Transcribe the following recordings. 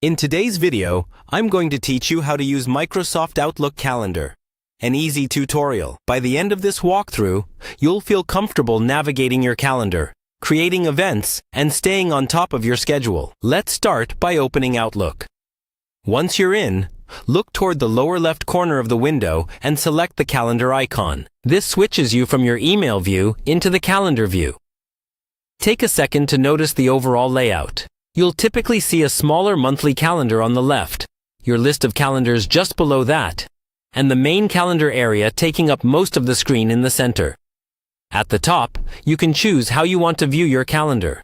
In today's video, I'm going to teach you how to use Microsoft Outlook Calendar. An easy tutorial. By the end of this walkthrough, you'll feel comfortable navigating your calendar, creating events, and staying on top of your schedule. Let's start by opening Outlook. Once you're in, look toward the lower left corner of the window and select the calendar icon. This switches you from your email view into the calendar view. Take a second to notice the overall layout. You'll typically see a smaller monthly calendar on the left, your list of calendars just below that, and the main calendar area taking up most of the screen in the center. At the top, you can choose how you want to view your calendar.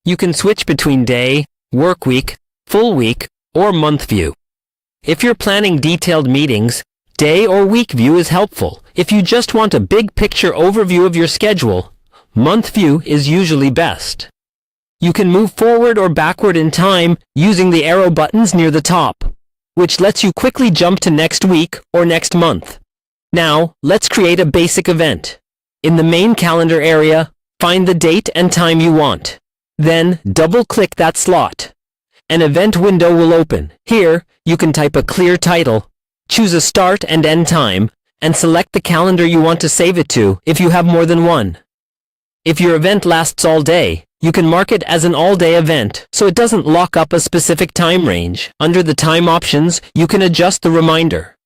You can switch between day, work week, full week, or month view. If you're planning detailed meetings, day or week view is helpful. If you just want a big picture overview of your schedule, month view is usually best. You can move forward or backward in time using the arrow buttons near the top, which lets you quickly jump to next week or next month. Now, let's create a basic event. In the main calendar area, find the date and time you want. Then, double-click that slot. An event window will open. Here, you can type a clear title, choose a start and end time, and select the calendar you want to save it to if you have more than one. If your event lasts all day, you can mark it as an all-day event so it doesn't lock up a specific time range. Under the time options, you can adjust the reminder.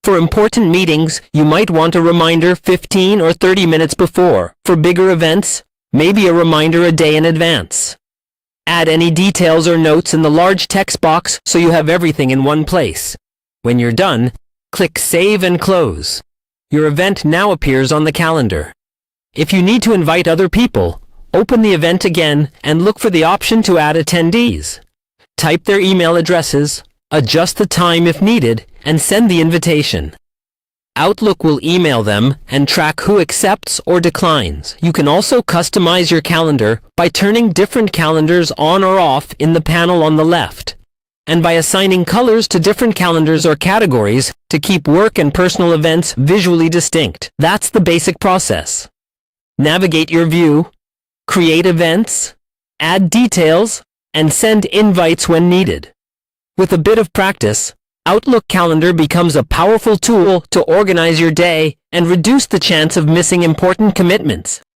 For important meetings, you might want a reminder 15 or 30 minutes before. For bigger events, maybe a reminder a day in advance. Add any details or notes in the large text box so you have everything in one place. When you're done, click Save and Close. Your event now appears on the calendar. If you need to invite other people, open the event again and look for the option to add attendees. Type their email addresses, adjust the time if needed, and send the invitation. Outlook will email them and track who accepts or declines. You can also customize your calendar by turning different calendars on or off in the panel on the left, and by assigning colors to different calendars or categories to keep work and personal events visually distinct. That's the basic process. Navigate your view, create events, add details, and send invites when needed. With a bit of practice, Outlook Calendar becomes a powerful tool to organize your day and reduce the chance of missing important commitments.